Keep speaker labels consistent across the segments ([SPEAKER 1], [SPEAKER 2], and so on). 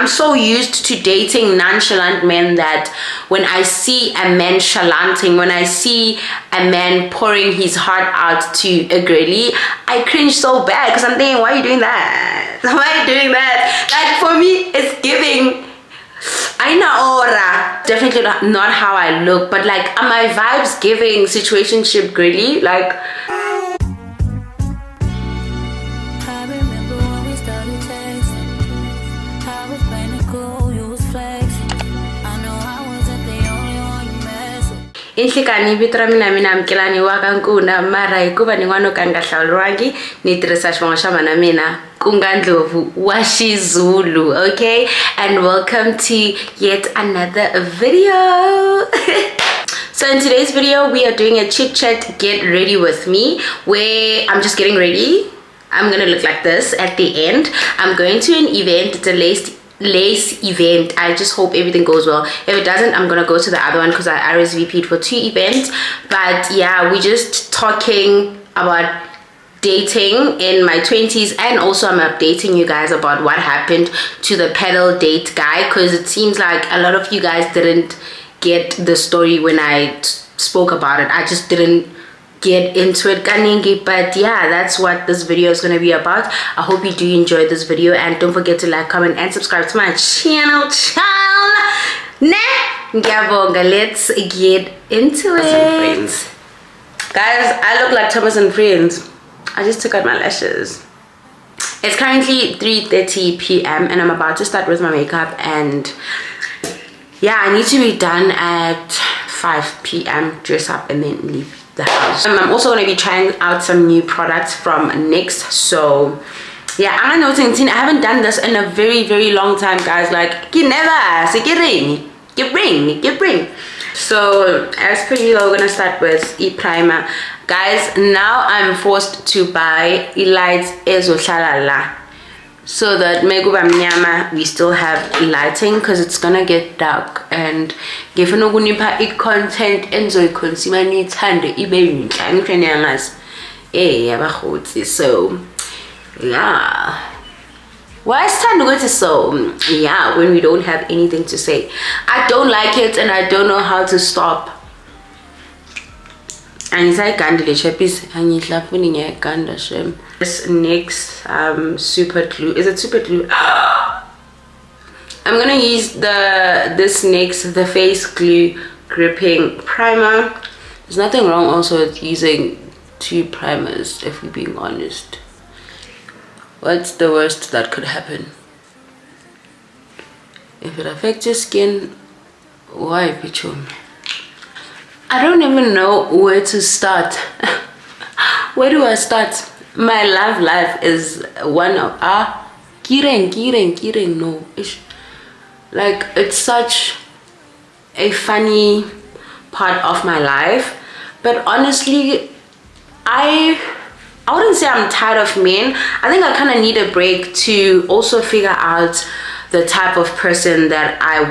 [SPEAKER 1] so used to dating nonchalant men that when I see a man chalanting, when I see a man pouring his heart out to a girlie, I cringe so bad because I'm thinking, why are you doing that? Why are you doing that? Like, for me, it's giving aina aura. Definitely not how I look, but like, are my vibes giving situationship girly? Like, inhlikani vito ra mina mkelani wa ka nkuna mara hikuva ni n'wana ka nga hlawuriwangi ni tirhisa xivongo xa mana mina ku nga ndlovu wa xizulu. Okay, and welcome to yet another video. So in today's video we are doing a chit chat get ready with me, where I'm just getting ready. I'm gonna look like this at the end. I'm going to an event. It's a lace event. I just hope everything goes well. If it doesn't, I'm gonna go to the other one because I RSVP'd for 2 events. But yeah, we're just talking about dating in my 20s, and also I'm updating you guys about what happened to the pedal date guy, because it seems like a lot of you guys didn't get the story when I spoke about it. I just didn't get into it kaningi, but yeah, that's what this video is going to be about. I hope you do enjoy this video, and don't forget to like, comment and subscribe to my channel. Let's get into it, guys. I look like Thomas and Friends. I just took out my lashes. It's currently 3:30 p.m. and I'm about to start with my makeup, and yeah, I need to be done at 5 p.m. dress up and then leave the house. I'm also going to be trying out some new products from NYX. So yeah, I'm not noticing, I haven't done this in a very long time, guys. Like, get ring. So as per usual, we're gonna start with e-primer, guys. Now I'm forced to buy lights ezoshalala so that we still have lighting, because it's gonna get dark, and if no kunipa content enjoy consumer needs hand ibe so yeah, why is time to go to so yeah when we don't have anything to say? I don't like it and I don't know how to stop. And it's like this NYX super glue. Is it super glue? I'm gonna use this NYX the face glue gripping primer. There's nothing wrong also with using 2 primers, if we're being honest. What's the worst that could happen? If it affects your skin, why pichum? I don't even know where to start. Where do I start? My love life is one of kireng no ish. Like, it's such a funny part of my life, but honestly I wouldn't say I'm tired of men. I think I kind of need a break to also figure out the type of person that I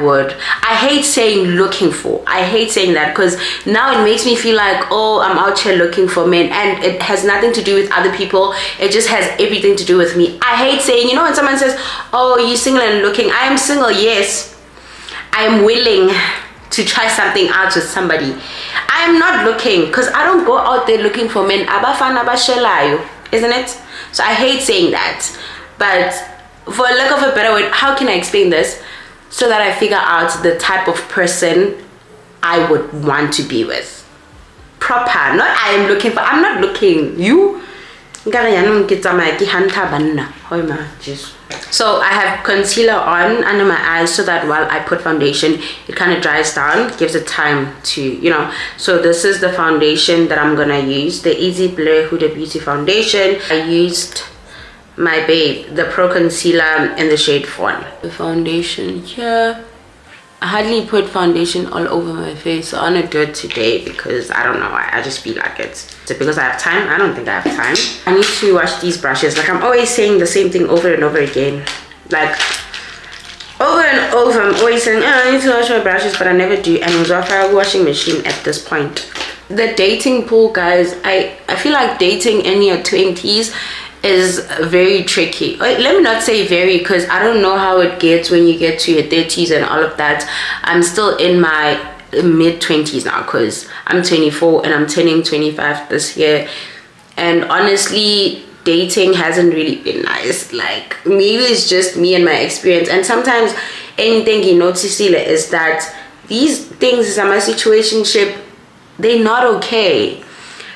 [SPEAKER 1] hate saying looking for. I hate saying that, because now it makes me feel like, oh, I'm out here looking for men, and it has nothing to do with other people. It just has everything to do with me. I hate saying, you know, when someone says, oh, you're single and looking. I am single, yes. I am willing to try something out with somebody. I am not looking, because I don't go out there looking for men, isn't it? So I hate saying that, but for lack of a better word, how can I explain this so that I figure out the type of person I would want to be with? Proper, not I am looking for. I'm not looking. You? So I have concealer on under my eyes so that while I put foundation, it kind of dries down, gives it time to, you know. So this is the foundation that I'm gonna use, the Easy Blur Huda Beauty foundation. I used my Babe, the Pro Concealer in the shade Fawn. The foundation here. I hardly put foundation all over my face, so I'm gonna do it today because I don't know why, I just feel like it. Is it because I have time? I don't think I have time. I need to wash these brushes. Like, I'm always saying the same thing over and over again. Like, over and over, I'm always saying, oh, I need to wash my brushes, but I never do. And it's off our washing machine at this point. The dating pool, guys, I feel like dating in your 20s is very tricky. Let me not say very, because I don't know how it gets when you get to your 30s and all of that. I'm still in my mid-20s now, because I'm 24 and I'm turning 25 this year. And honestly, dating hasn't really been nice. Like, maybe it's just me and my experience. And sometimes anything you notice is that these things in my situationship, they're not okay.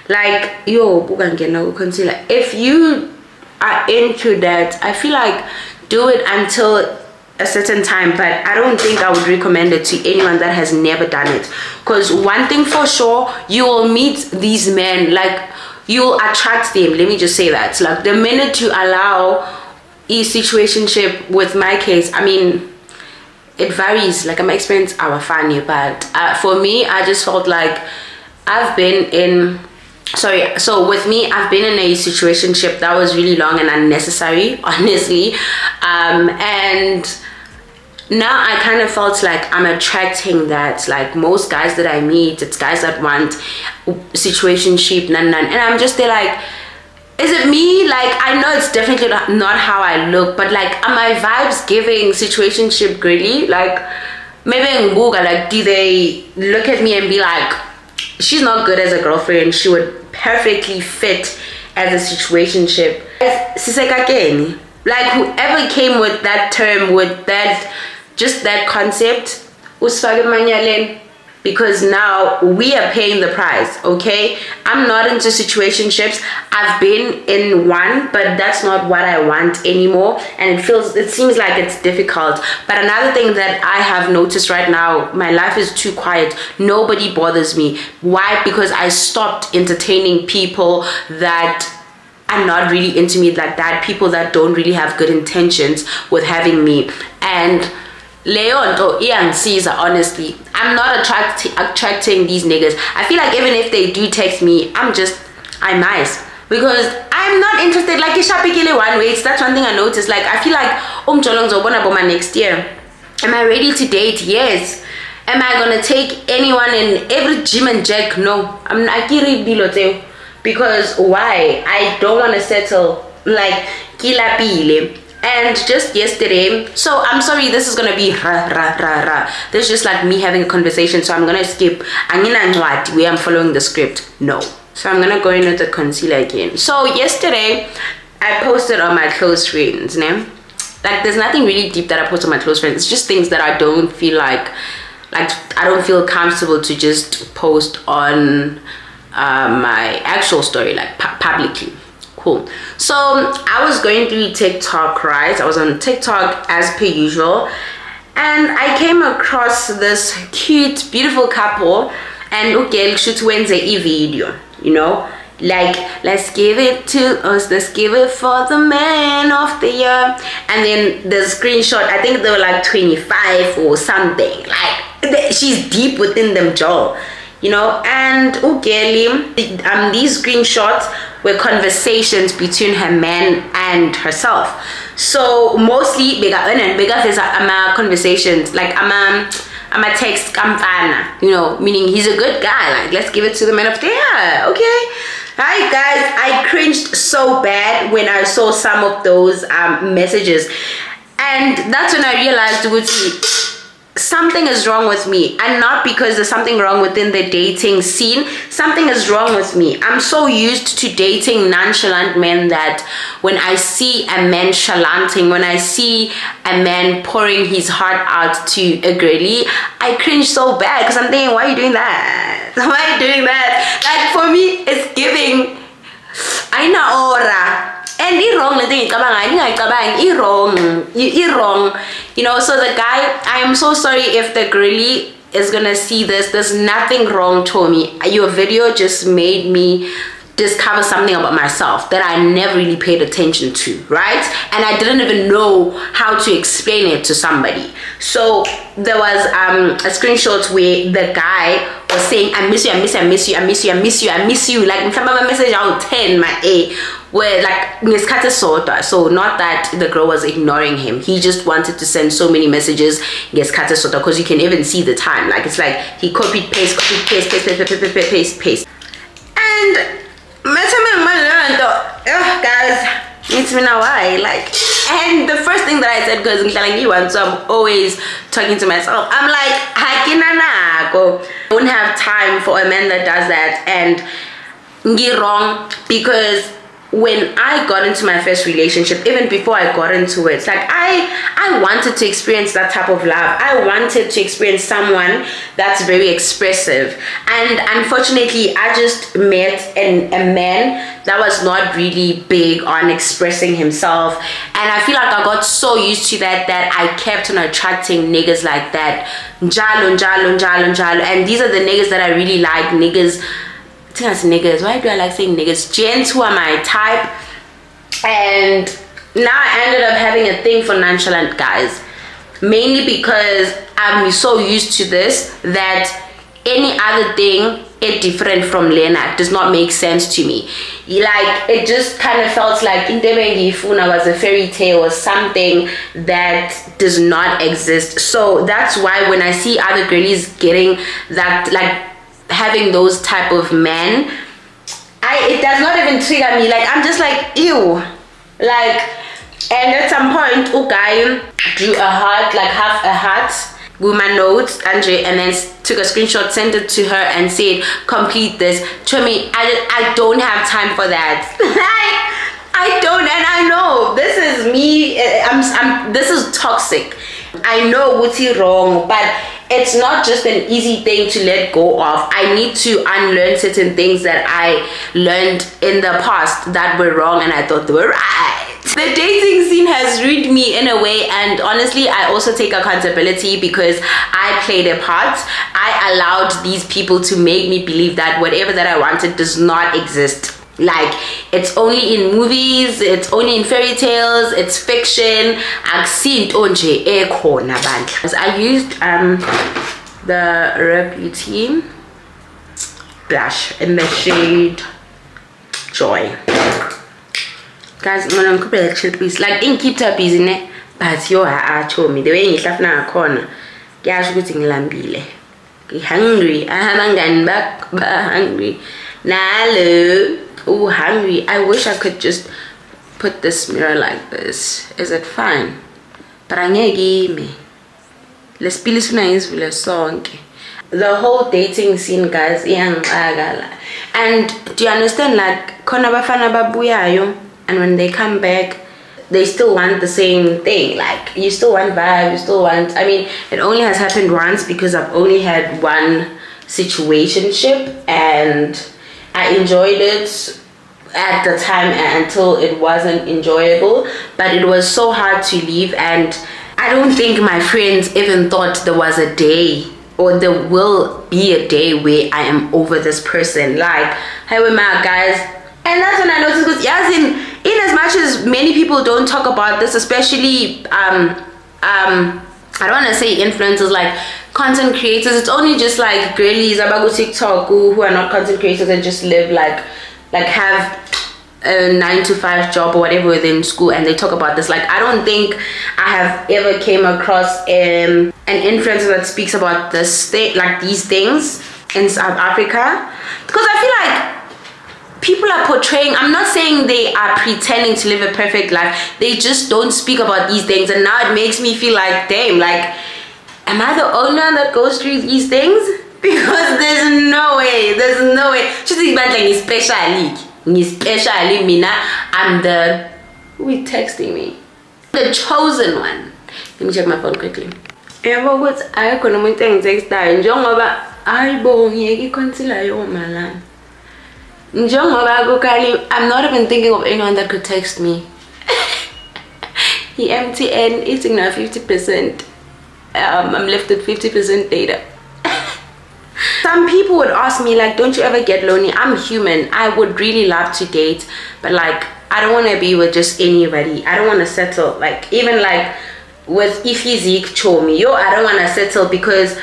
[SPEAKER 1] Like, yo, if you are into that, I feel like do it until a certain time, but I don't think I would recommend it to anyone that has never done it. Because one thing for sure, you will meet these men, like, you will attract them. Let me just say that. Like, the minute you allow a situationship, with my case, I mean, it varies. Like, my experience, I was funny, but for me, I just felt like I've been in, so with me, I've been in a situationship that was really long and unnecessary, honestly. And now I kind of felt like I'm attracting that. Like, most guys that I meet, it's guys that want situationship, and I'm just there like, is it me? Like, I know it's definitely not how I look, but like, are my vibes giving situationship girly? Like, maybe in Google, like, do they look at me and be like, she's not good as a girlfriend, she would perfectly fit as a situationship? Like, whoever came with that term, with that, just that concept, because now we are paying the price. Okay, I'm not into situationships. I've been in one, but that's not what I want anymore, and it seems like it's difficult. But another thing that I have noticed right now, my life is too quiet. Nobody bothers me. Why? Because I stopped entertaining people that are not really into me like that, people that don't really have good intentions with having me. And Leon or Ian Caesar, honestly, I'm not attracting these niggas. I feel like even if they do text me, I'm nice, because I'm not interested. Like, one way, that's one thing I noticed. Like, I feel like next year, am I ready to date? Yes. Am I gonna take anyone in every gym and jack? No. I'm not below, because why? I don't want to settle like kila pile. And just yesterday, so I'm sorry, this is gonna be this is just like me having a conversation, so I'm gonna skip. Where I'm following the script. No. So I'm gonna go in with the concealer again. So yesterday I posted on my close friends name. Like, there's nothing really deep that I post on my close friends. It's just things that I don't feel like I don't feel comfortable to just post on my actual story, like publicly. Cool. So I was going through TikTok, right? I was on TikTok as per usual, and I came across this cute, beautiful couple, and okay, shoot Wednesday video, you know, like, let's give it to us, let's give it for the man of the year. And then the screenshot, I think they were like 25 or something. Like, she's deep within them jaw, you know. And okay, these screenshots were conversations between her man and herself. So mostly bigger there's conversations, like I'm a text kampana, you know, meaning he's a good guy, like, let's give it to the man of the year. Okay. Hi guys, I cringed so bad when I saw some of those messages, and that's when I realized, something is wrong with me. And not because there's something wrong within the dating scene, something is wrong with me. I'm so used to dating nonchalant men that when I see a man chalanting, when I see a man pouring his heart out to a girlie, I cringe so bad, because I'm thinking, why are you doing that? Why are you doing that? Like, for me, it's giving aina aura. And you're wrong, you're wrong, you know. So the guy, I am so sorry if the girlie is gonna see this. There's nothing wrong, Tommy. Your video just made me discover something about myself that I never really paid attention to, right? And I didn't even know how to explain it to somebody. So there was a screenshot where the guy was saying, I miss you, I miss you, I miss you, I miss you, I miss you, I miss you. Like, my message out 10, my A, where like, so not that the girl was ignoring him. He just wanted to send so many messages, because you can even see the time. Like, it's like he copied, paste, paste. And guys, to me now, why? Like, and the first thing that I said, because I'm always talking to myself. I'm like, I don't have time for a man that does that. And get wrong, because when I got into my first relationship, even before I got into it, like I wanted to experience that type of love. I wanted to experience someone that's very expressive, and unfortunately I just met a man that was not really big on expressing himself, and I feel like I got so used to that I kept on attracting niggas like that, njalo, and these are the niggas that I really like. Niggas, I think that's niggas. Why do I like saying niggas? Gents who are my type. And now I ended up having a thing for nonchalant guys, mainly because I'm so used to this that any other thing different from Lena does not make sense to me. Like, it just kind of felt like Indebenge Ifuna was a fairy tale or something that does not exist. So that's why when I see other girlies getting that, like, having those type of men, it does not even trigger me. Like, I'm just like, ew. Like, and at some point guy drew a heart, like half a heart with my notes, Andre, and then took a screenshot, sent it to her and said, complete this. To me, I don't have time for that. Like, I don't, and I know this is me. This is toxic. I know what's wrong, but it's not just an easy thing to let go of. I need to unlearn certain things that I learned in the past that were wrong and I thought they were right. The dating scene has ruined me in a way, and honestly I also take accountability because I played a part. I allowed these people to make me believe that whatever that I wanted does not exist. Like, it's only in movies, it's only in fairy tales, it's fiction. I used the Reputation blush in the shade Joy. Guys, I'm gonna couple of chill piece. Like, in keep up isn't it? But you are told me the way you left now corner. Guys, good thing lambile. Hungry. I haven't gone back, but hungry. Nah, oh, hungry. I wish I could just put this mirror like this. Is it fine? But I need me. Let's be listening to the song. The whole dating scene, guys, and do you understand? Like, and when they come back, they still want the same thing. Like, you still want vibe, you still want, I mean, it only has happened once because I've only had one situationship and I enjoyed it at the time until it wasn't enjoyable, but it was so hard to leave, and I don't think my friends even thought there was a day or there will be a day where I am over this person. Like, hey, we're mad, guys. And that's when I noticed, because yes, in as much as many people don't talk about this, especially I don't want to say influencers, like content creators, it's only just like girlies about TikTok who are not content creators and just live like have a 9-to-5 job or whatever within school, and they talk about this. Like, I don't think I have ever came across an influencer that speaks about this thing, like these things in South Africa, because I feel like people are portraying, I'm not saying they are pretending to live a perfect life, they just don't speak about these things, and now it makes me feel like, damn, like, am I the only one that goes through these things? Because there's no way. Just especially mina, I'm the, who is texting me? The chosen one. Let me check my phone quickly. I'm not even thinking of anyone that could text me. He MTN eating now 50%. I'm left with 50% data. Some people would ask me, like, don't you ever get lonely? I'm human. I would really love to date, but like, I don't want to be with just anybody. I don't want to settle. Like, even like with Ify Zeke Chomi, I don't want to settle, because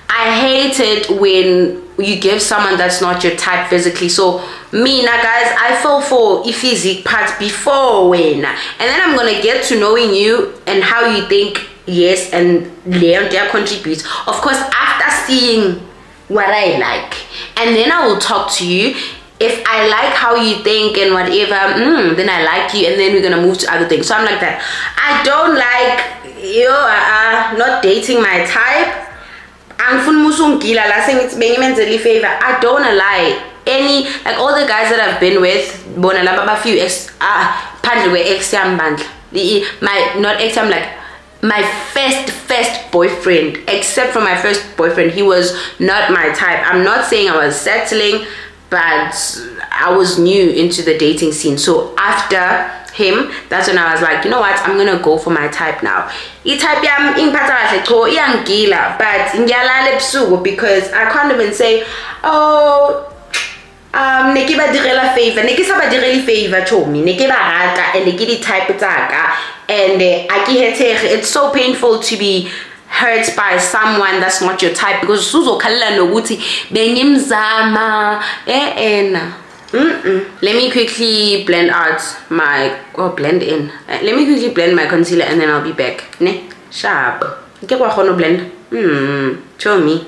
[SPEAKER 1] I hate it when you give someone that's not your type physically. So me now, guys, I fell for Ify Zeke part before when, and then I'm gonna get to knowing you and how you think. Yes, and Leon there contributes, of course, after seeing what I like, and then I will talk to you. if I like how you think and whatever, then I like you, and then we're gonna move to other things. So I'm like that. I don't like not dating my type. I don't wanna lie. Any, like, all the guys that I've been with, few ex, not ex, I'm like, my first boyfriend, except for my first boyfriend, he was not my type. I'm not saying I was settling, but I was new into the dating scene. So after him, that's when I was like, you know what, I'm gonna go for my type now. Type but because I can't even say, oh, neke ba direla favor, neke sa ba direli favor chomi, neke ba rata and neke di type tsaka, and it's so painful to be hurt by someone that's not your type, because uzokhalela nokuthi bengimzama Let me quickly blend out my blend in. Let me quickly blend my concealer and then I'll be back. Ne, sharp. Get what I blend. Show me.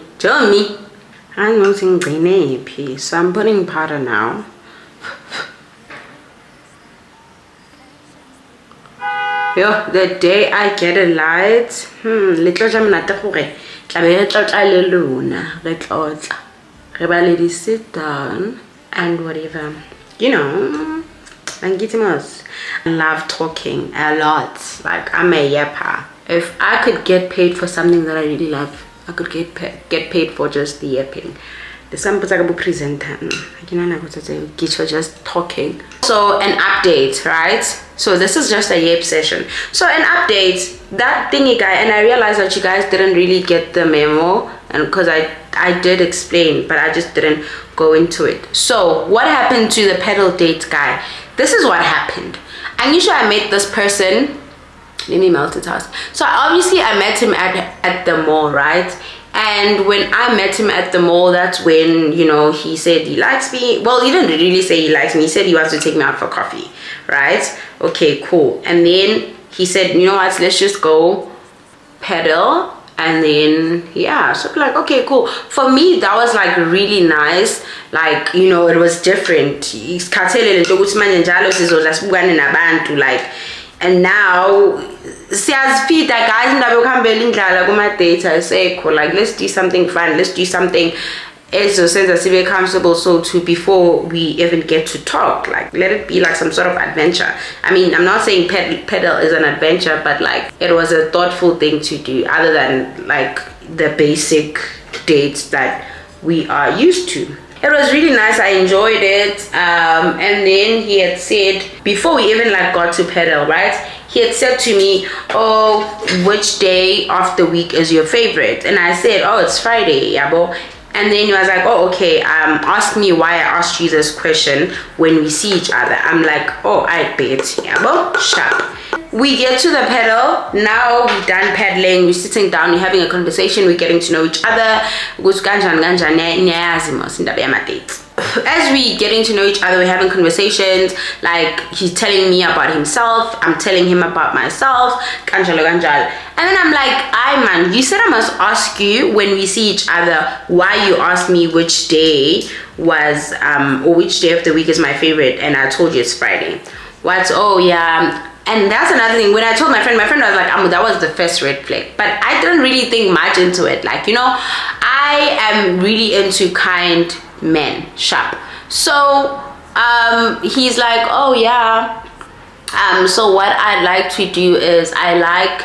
[SPEAKER 1] I'm using green AP, so I'm putting powder now. Yo, the day I get a light, little jaminata hore. Everybody sit down and whatever. You know, and get I love talking a lot. Like, I'm a yapper. If I could get paid for something that I really love, I could get paid for just the yapping. The sample presenter, just talking. So an update, right? So this is just a yap session. So an update, that thingy guy, and I realized that you guys didn't really get the memo, and because I did explain, but I just didn't go into it. So what happened to the pedal date guy? This is what happened. I met this person. Let me multitask. So obviously I met him at the mall, right? And when I met him at the mall, that's when, you know, he said he likes me. Well, he didn't really say he likes me. He said he wants to take me out for coffee, right? Okay, cool. And then he said, you know what, let's just go pedal. And then, yeah, so like, okay, cool. For me, that was like really nice. Like, you know, it was different. Like, and now feed that guys like, let's do something fun, let's do something so comfortable, so to before we even get to talk, like, let it be like some sort of adventure. I mean, I'm not saying pedal is an adventure, but like, it was a thoughtful thing to do, other than like the basic dates that we are used to. It was really nice. I enjoyed it. And then he had said, before we even like got to pedal, right, he had said to me, oh, which day of the week is your favorite? And I said, oh, it's Friday, yabo. And then he was like, oh, okay, ask me why I asked you this question when we see each other. I'm like, oh, I bet, yabo, sharp. We get to the pedal. Now we're done pedaling, we're sitting down, we're having a conversation, we're getting to know each other. As we getting to know each other, we're having conversations, like, he's telling me about himself, I'm telling him about myself, and then I'm like, man, you said I must ask you when we see each other why you asked me which day was or which day of the week is my favorite, and I told you it's Friday. What? Oh yeah. And that's another thing. When I told my friend was like, that was the first red flag. But I didn't really think much into it. Like, you know, I am really into kind men, sharp. So he's like, oh yeah, so what I like to do is I like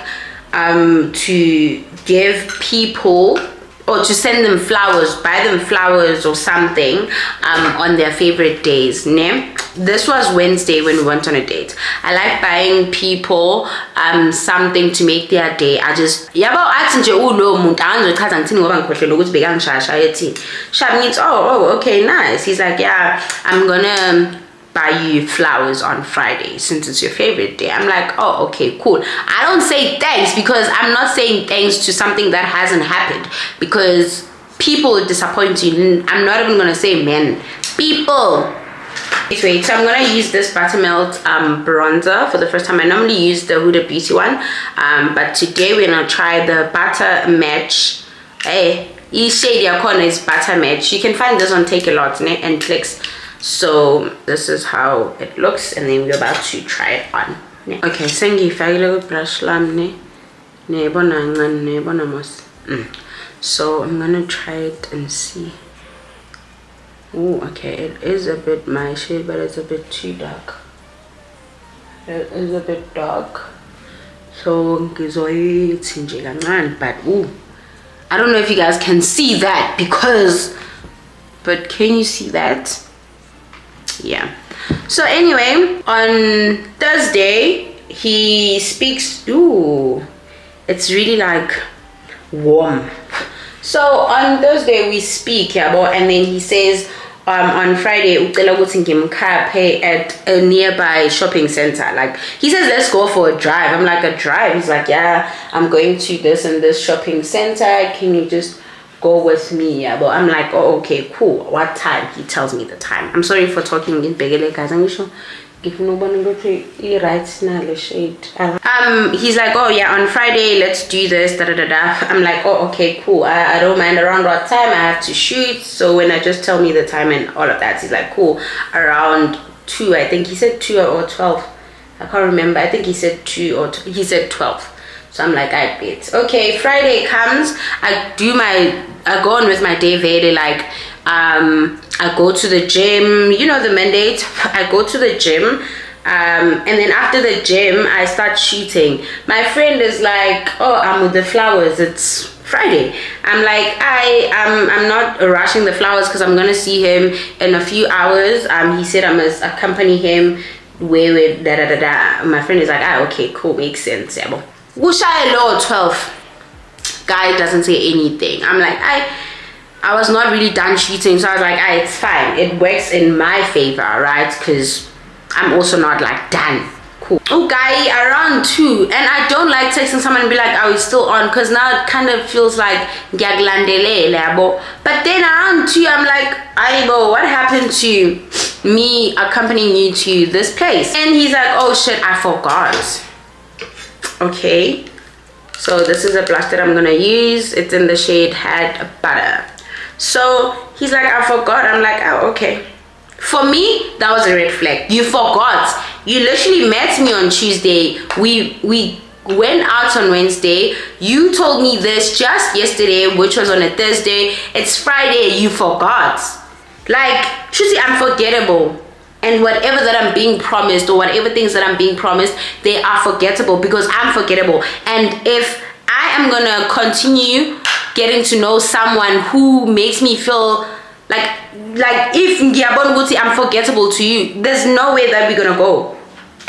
[SPEAKER 1] to give people, or to send them flowers, buy them flowers or something on their favorite days. Ne? This was Wednesday when we went on a date. I like buying people something to make their day. I just oh, okay, nice. He's like, yeah, I'm gonna buy you flowers on Friday since it's your favorite day. I'm like, oh, okay, cool. I don't say thanks, because I'm not saying thanks to something that hasn't happened, because people disappoint you. I'm not even gonna say men, people. Wait, so I'm gonna use this buttermilk bronzer for the first time. I normally use the Huda Beauty one, but today we're gonna try the Butter Match. Hey, each shade your corner is Butter Match. You can find this on Take a Lot and Clicks. So this is how it looks, and then we're about to try it on. Okay, sengifakile brush lam so I'm gonna try it and see. Oh, okay, it is a bit my shade, but it's a bit too dark. It is a bit dark, so but ooh, I don't know if you guys can see that but can you see that? Yeah. So anyway, on Thursday he speaks. Ooh, it's really like warm. So on Thursday we speak, yeah, and then he says on Friday at a nearby shopping center. Like, he says let's go for a drive. I'm like, a drive? He's like, yeah, I'm going to this and this shopping center, can you just go with me? Yeah, but I'm like, oh, okay, cool. What time? He tells me the time. I'm sorry for talking in Begele, guys. I'm sure if nobody go to right now the shade. He's like, oh yeah, on Friday let's do this, da da da da. I'm like, oh, okay, cool. I don't mind around what time I have to shoot. So when I just tell me the time and all of that, he's like, cool, around 2. I think he said 2 or 12. I can't remember. I think he said 2 or he said 12. So I'm like, I bet. Okay, Friday comes. I go on with my day very like I go to the gym, you know, the mandate. I go to the gym, and then after the gym I start shooting. My friend is like, oh, I'm with the flowers, it's Friday. I'm like, I'm not rushing the flowers because I'm gonna see him in a few hours. He said I must accompany him where da da da da. My friend is like, okay, cool, makes sense. Yeah, Ushaya low 12. Guy doesn't say anything. I'm like, I was not really done shooting, so I was like, it's fine, it works in my favor, right? Because I'm also not like done. Cool. Oh, guy, around 2, and I don't like texting someone and be like, oh, it's still on, because now it kind of feels like gyaglandele labo. But then around 2, I'm like, Aibo, what happened to me accompanying you to this place? And he's like, oh shit, I forgot. Okay, so this is a blush that I'm gonna use. It's in the shade Had Butter. So he's like, I forgot. I'm like, oh, okay. For me, that was a red flag. You forgot. You literally met me on Tuesday. We went out on Wednesday. You told me this just yesterday, which was on a Thursday. It's Friday. You forgot. Like, truly, I'm forgettable. And whatever that I'm being promised, or whatever things that I'm being promised, they are forgettable because I'm forgettable. And if I am gonna continue getting to know someone who makes me feel like if I'm forgettable to you, there's no way that we're gonna go.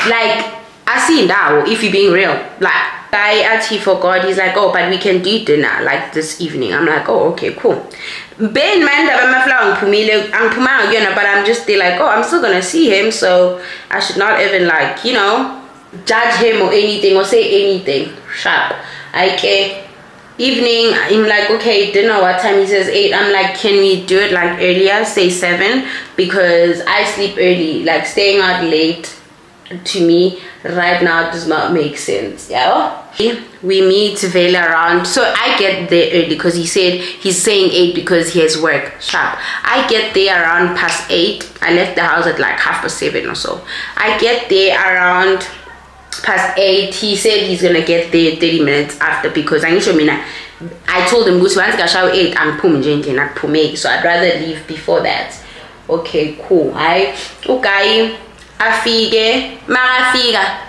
[SPEAKER 1] Like, I see now, if you're being real. Like, I actually forgot. He's like, oh, but we can do dinner like this evening. I'm like, oh, okay, cool. Bear in mind that but I'm just still like, oh, I'm still gonna see him, so I should not even like, you know, judge him or anything or say anything. Sharp. Okay. Evening, I'm like, okay, dinner, what time? He says 8. I'm like, can we do it like earlier, say 7, because I sleep early. Like, staying out late to me right now does not make sense. Yeah, we meet Vela around, so I get there early because he said he's saying 8 because he has work. Sharp. I get there around past 8. I left the house at like 7:30 or so. I get there around past 8. He said he's gonna get there 30 minutes after because I told him once I shower 8 I'm so I'd rather leave before that. Okay, cool. Okay, afike marafika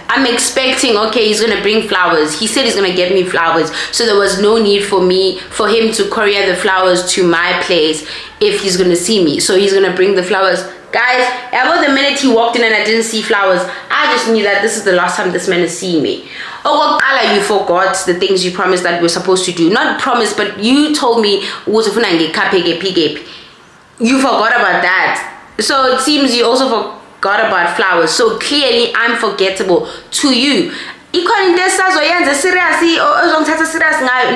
[SPEAKER 1] I'm expecting, okay, he's gonna bring flowers. He said he's gonna get me flowers, so there was no need for him to courier the flowers to my place if he's gonna see me. So he's gonna bring the flowers. Guys, about the minute he walked in and I didn't see flowers, I just knew that this is the last time this man is seeing me. Oh, well, Allah, you forgot the things you promised that we're supposed to do. Not promise, but you told me you forgot about that. So it seems you also forgot about flowers. So clearly I'm forgettable to you.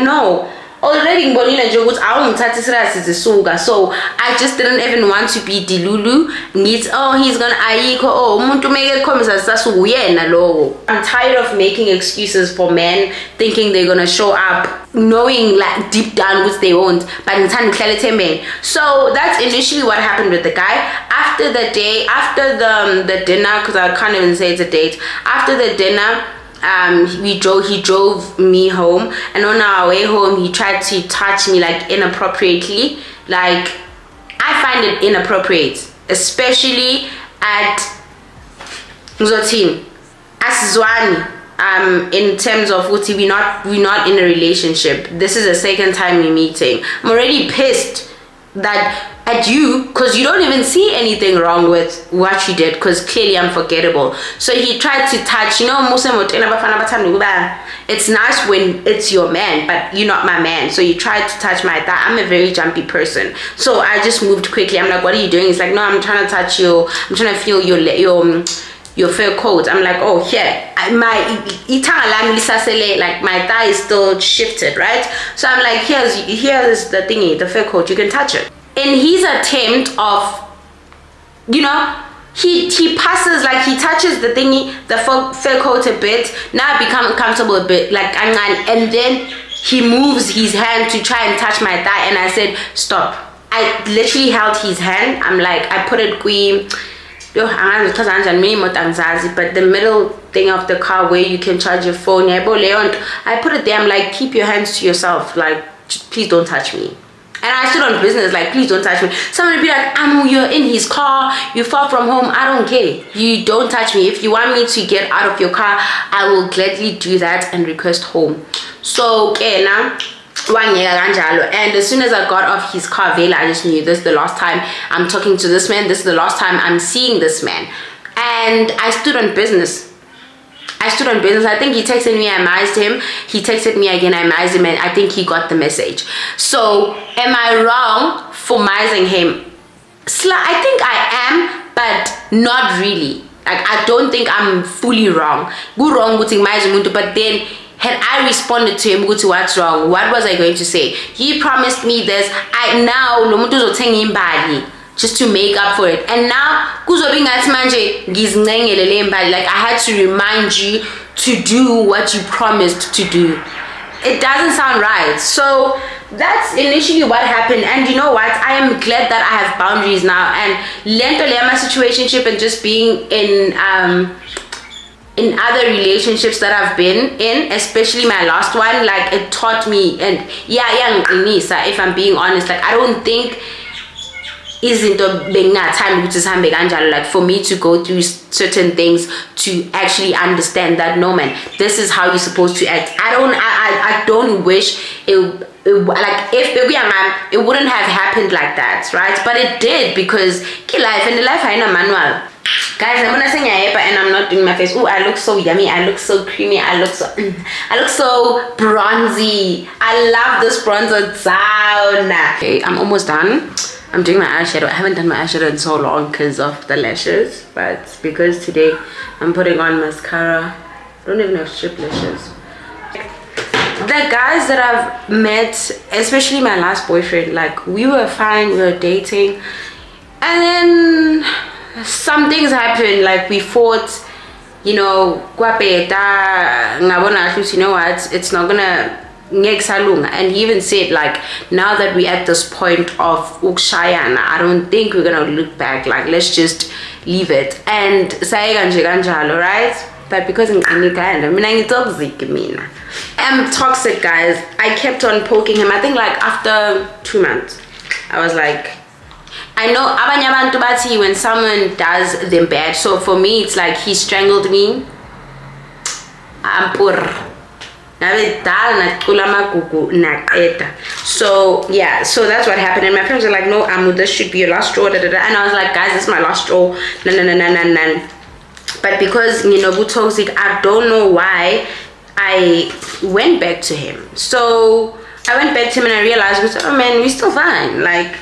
[SPEAKER 1] No, already ngibonile nje ukuthi awungithathi serious izisuka, so I just didn't even want to be dilulu ngithi oh he's gonna ayikho, oh umuntu meke ekhombisa sasuka uyena lowo. I'm tired of making excuses for men thinking they're gonna show up knowing like deep down which they won't, but ngithanda ukuhlala ethembeni. So that's initially what happened with the guy. After the day, after the dinner, because I can't even say it's a date, after the dinner he drove me home, and on our way home he tried to touch me like inappropriately. Like I find it inappropriate, especially at Zotin Asizwani. In terms of Uti, we're not in a relationship. This is the second time we're meeting. I'm already pissed that at you, because you don't even see anything wrong with what you did, because clearly I'm forgettable. So he tried to touch, you know, it's nice when it's your man, but you're not my man. So you tried to touch my thigh. I'm a very jumpy person, so I just moved quickly. I'm like, what are you doing? He's like, no, I'm trying to touch you, I'm trying to feel your fur coat. I'm like, oh here, my thigh is still shifted, right? So I'm like, here's the thingy, the fur coat, you can touch it. In his attempt of, you know, he passes, like he touches the thingy, the fur coat a bit. Now I become comfortable a bit, like, and then he moves his hand to try and touch my thigh, and I said stop. I literally held his hand. I'm like, I put it but the middle thing of the car where you can charge your phone, I put it there. I'm like, keep your hands to yourself, like please don't touch me. And I stood on business, like please don't touch me. Someone would be like, you're in his car, you're far from home, I don't care, you don't touch me. If you want me to get out of your car, I will gladly do that and request home. So okay, now and as soon as I got off his car, Vela, I just knew this is the last time I'm talking to this man, this is the last time I'm seeing this man. And I stood on business. I think he texted me, I missed him. He texted me again, I missed him, and I think he got the message. So am I wrong for missing him? I think I am, but not really. Like I don't think I'm fully wrong. Go wrong with but then had I responded to him, what's wrong? What was I going to say? He promised me this. Just to make up for it. And now, like I had to remind you to do what you promised to do. It doesn't sound right. So that's initially what happened. And you know what? I am glad that I have boundaries now. And my situationship and just being in other relationships that I've been in, especially my last one, like it taught me. And if I'm being honest, like I don't think isn't like for me to go through certain things to actually understand that no man, this is how you're supposed to act. I don't wish it like if it wouldn't have happened like that, right? But it did, because life and the life I know manual. Guys, I'm gonna sing and I'm not doing my face. Oh, I look so yummy, I look so creamy, I look so bronzy. I love this bronzer down. Okay, I'm almost done. I'm doing my eyeshadow. I haven't done my eyeshadow in so long because of the lashes, but because today I'm putting on mascara. I don't even have strip lashes. The guys that I've met, especially my last boyfriend, like we were fine, we were dating, and then some things happened, like we fought, you know, you know what, it's not gonna. And he even said, like, now that we're at this point of ukshayana, I don't think we're gonna look back, like let's just leave it. And right? But because I'm toxic, guys. I kept on poking him. I think like after 2 months I was like, I know abanye abantu bathi when someone does them bad. So for me it's like he strangled me. I'm poor. So yeah, so that's what happened. And my friends were like, no, this should be your last straw, and I was like, guys, this is my last straw. No. But because, you know, toxic, I don't know why I went back to him. So I went back to him and I realized, oh man, we're still fine. Like,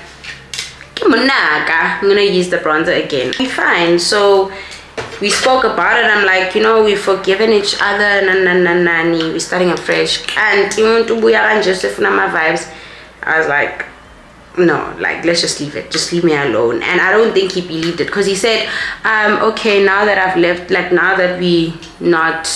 [SPEAKER 1] I'm gonna use the bronzer again. We're fine. So we spoke about it. I'm like, you know, we've forgiven each other, we're starting afresh. And Joseph my vibes. I was like, no, like, let's just leave it, just leave me alone. And I don't think he believed it, because he said, okay, now that I've left, like, now that we not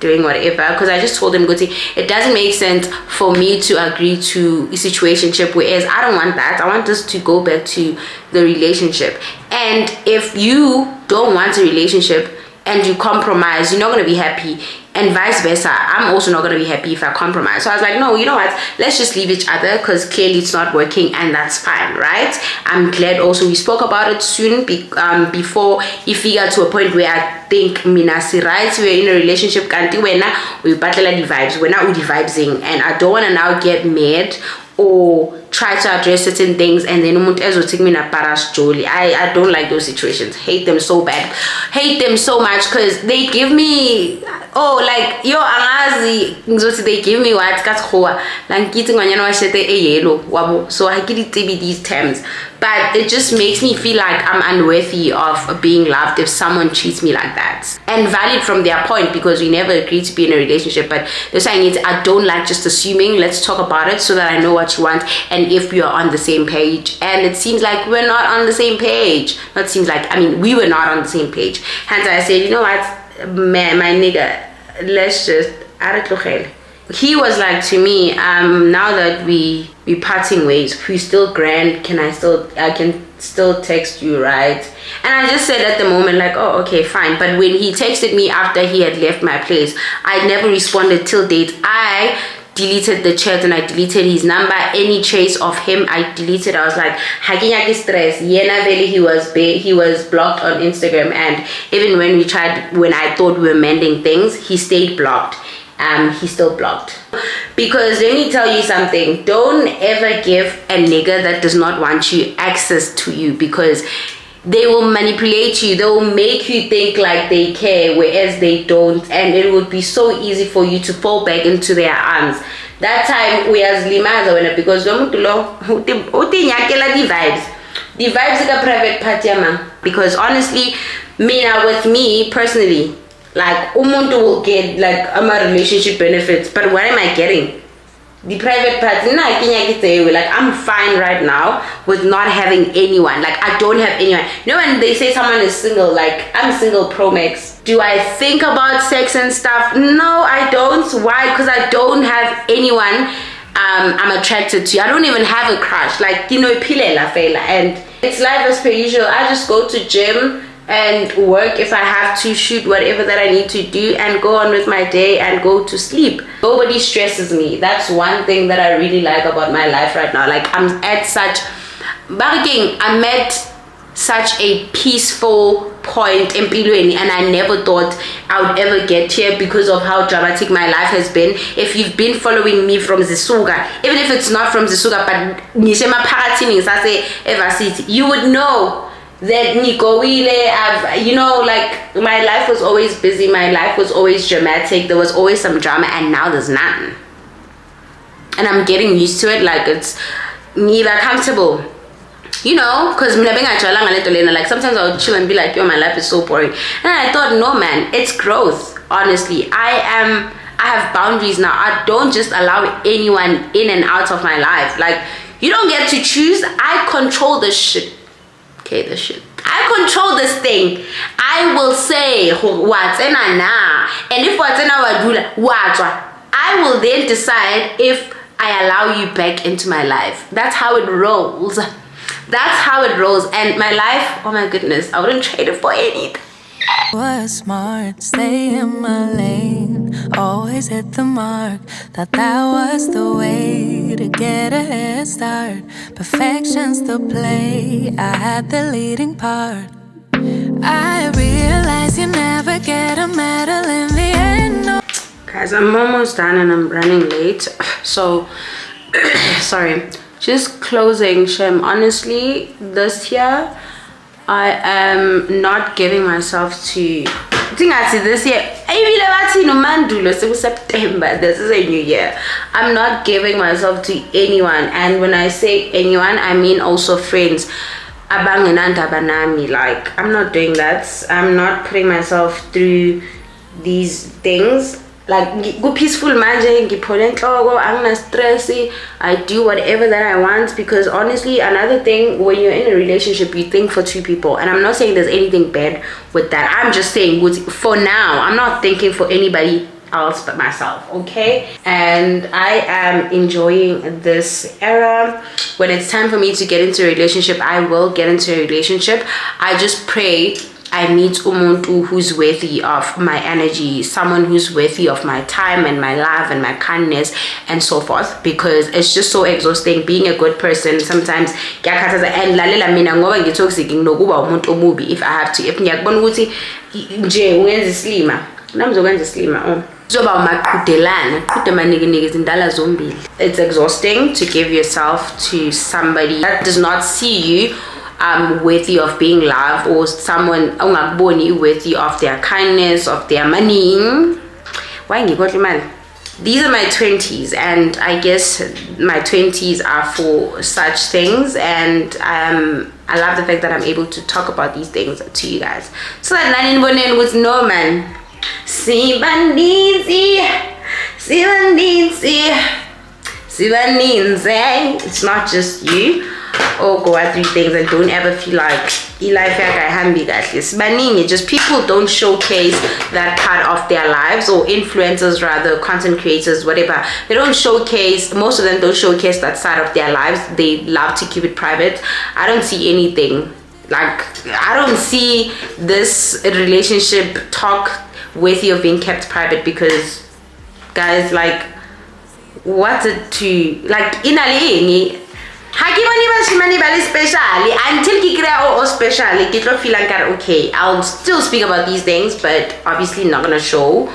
[SPEAKER 1] doing whatever, because I just told him, it doesn't make sense for me to agree to a situationship, whereas I don't want that. I want us to go back to the relationship. And if you don't want a relationship and you compromise, you're not going to be happy, and vice versa. I'm also not going to be happy if I compromise. So I was like, no, you know what, let's just leave each other, because clearly it's not working, and that's fine, right? I'm glad also we spoke about it soon, before if we got to a point where I think minasi right, we're in a relationship, kanti wena we battle the vibes, we're not the vibesing, and I don't want to now get mad or try to address certain things and then umuntu ezothi mina paras jolly. I don't like those situations. Hate them so bad. Hate them so much, because they give me, like, yo angazi ngizothi they give me what kasikhowa la ngithi ngwanyana wa shete yellow wabo, so I get it to be these terms, but it just makes me feel like I'm unworthy of being loved if someone treats me like that. And valid from their point, because we never agreed to be in a relationship, but they're saying it, I don't like just assuming. Let's talk about it so that I know what you want and if we are on the same page. And it seems like we're not on the same page. Not seems like, I mean, we were not on the same page. Hence I said, you know what, man, my nigga, let's just he was like to me, now that we parting ways, we still grand, I can still text you, right? And I just said at the moment, like, oh, okay, fine. But when he texted me after he had left my place, I never responded till date. I deleted the chat and I deleted his number. Any trace of him I deleted. I was like, hakinyaki stress. Yena veli, he was blocked on Instagram, and even when I thought we were mending things, he stayed blocked. He's still blocked. Because let me tell you something, don't ever give a nigga that does not want you access to you, because they will manipulate you. They will make you think like they care, whereas they don't, and it would be so easy for you to fall back into their arms. That time we as limaza wena, because the vibes like a private party, because honestly, with me personally, like umuntu will get like my relationship benefits, but what am I getting? The private part, like I'm fine right now with not having anyone. Like I don't have anyone. You know when they say someone is single, like I'm single pro max. Do I think about sex and stuff? No, I don't. Why? Because I don't have anyone I'm attracted to. I don't even have a crush. Like, you know, and it's life as per usual. I just go to gym and work if I have to, shoot whatever that I need to do, and go on with my day and go to sleep. Nobody stresses me. That's one thing that I really like about my life right now. Like I'm at such a peaceful point in Pilweni, and I never thought I would ever get here because of how dramatic my life has been. If you've been following me from Zisuga, even if it's not from Zisuga, but you would know that you know, like my life was always busy, my life was always dramatic, there was always some drama, and now there's none. And I'm getting used to it, like it's neither comfortable, you know, because like sometimes I would chill and be like, yo, my life is so boring. And I thought, no man, it's growth. Honestly, I have boundaries now. I don't just allow anyone in and out of my life. Like, you don't get to choose. I control the shit. Okay, the shit. I control this thing. I will say what's in and if what's in I will then decide if I allow you back into my life. That's how it rolls. That's how it rolls. And my life, oh my goodness, I wouldn't trade it for anything.
[SPEAKER 2] Was smart, stay in my lane, always hit the mark. Thought that was the way to get a head start. Perfection's the play, I had the leading part. I realize you never get a medal in the end. No.
[SPEAKER 1] Guys, I'm almost done and I'm running late. So, sorry. Just closing, Shem. Honestly, this year, I am not giving myself to. I think I see this year. September. This is a new year. I'm not giving myself to anyone, and when I say anyone, I mean also friends. abangenandaba nami. Like, I'm not doing that. I'm not putting myself through these things. Like, go peaceful manje, ngiphola enhloko, angina stress, I do whatever that I want. Because honestly, another thing, when you're in a relationship, you think for two people. And I'm not saying there's anything bad with that. I'm just saying, for now, I'm not thinking for anybody else but myself, okay? And I am enjoying this era. When it's time for me to get into a relationship, I will get into a relationship. I just pray I meet umuntu who's worthy of my energy, someone who's worthy of my time and my love and my kindness and so forth, because it's just so exhausting being a good person. Sometimes and lalela mina ngoba ngitoxic nginokuba umuntu omubi if I have to. If ngiyakubona ukuthi nje ungenza islima namzokwenza islima it's exhausting to give yourself to somebody that does not see you worthy of being loved, or someone worthy of their kindness, of their money. Why man? These are my 20s, and I guess my 20s are for such things, and I love the fact that I'm able to talk about these things to you guys. So that Nanin Bonen was no man. It's not just you. Or go through things and don't ever feel like just people don't showcase that part of their lives, or influencers rather, content creators, whatever. They don't showcase, most of them don't showcase that side of their lives. They love to keep it private. I don't see anything. Like, I don't see this relationship talk worthy of being kept private, because guys, like, what's it to, like, in a especially until you get especially get feel like okay, I'll still speak about these things, but obviously not gonna show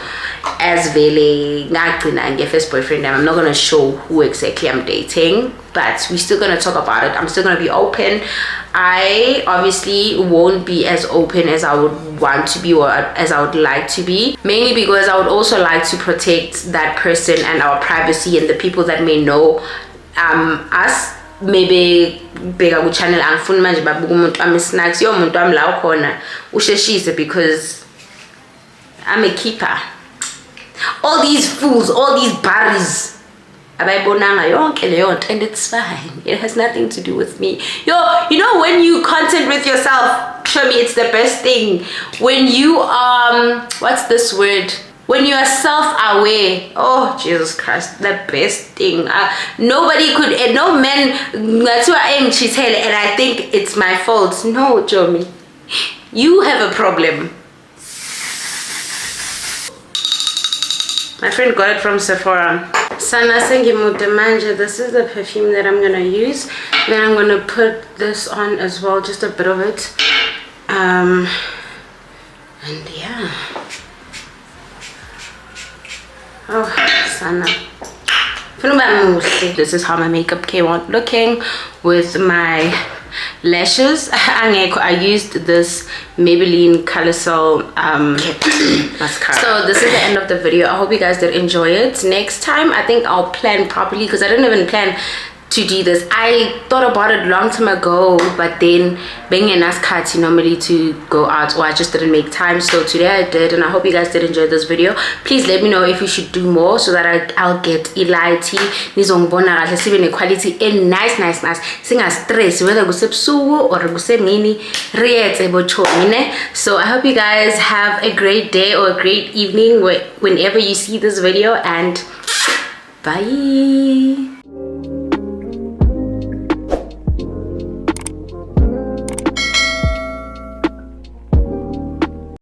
[SPEAKER 1] as vele first boyfriend. I'm not gonna show who exactly I'm dating, but we're still gonna talk about it. I'm still gonna be open. I obviously won't be as open as I would want to be, or as I would like to be, mainly because I would also like to protect that person and our privacy and the people that may know us. Maybe bega ku channel angifuni manje babuka umuntu wami snacks yo umuntu wami la ukhona usheshise, because I'm a keeper. All these fools, all these barries abayibonanga yonke leyo nto, and it's fine. It has nothing to do with me. Yo, you know, when you content with yourself, show me, it's the best thing. When you what's this word? When you are self-aware, oh Jesus Christ, the best thing. Nobody could, no man, and I think it's my fault. No, Jomi, you have a problem. My friend got it from Sephora. Sana Manja, this is the perfume that I'm gonna use. Then I'm gonna put this on as well, just a bit of it. And yeah. Oh, Sana. This is how my makeup came out looking with my lashes. I used this Maybelline Color Cell mascara. So this is the end of the video. I hope you guys did enjoy it. Next time I think I'll plan properly, because I didn't even plan to do this. I thought about it a long time ago, but then being in Askati normally to go out, or I just didn't make time. So today I did, and I hope you guys did enjoy this video. Please let me know if you should do more, so that I'll get elite nizongbona kahle sibe quality and nice singa stress whether kusebusuku or kusemini riyetse bochomine. So I hope you guys have a great day or a great evening whenever you see this video, and bye.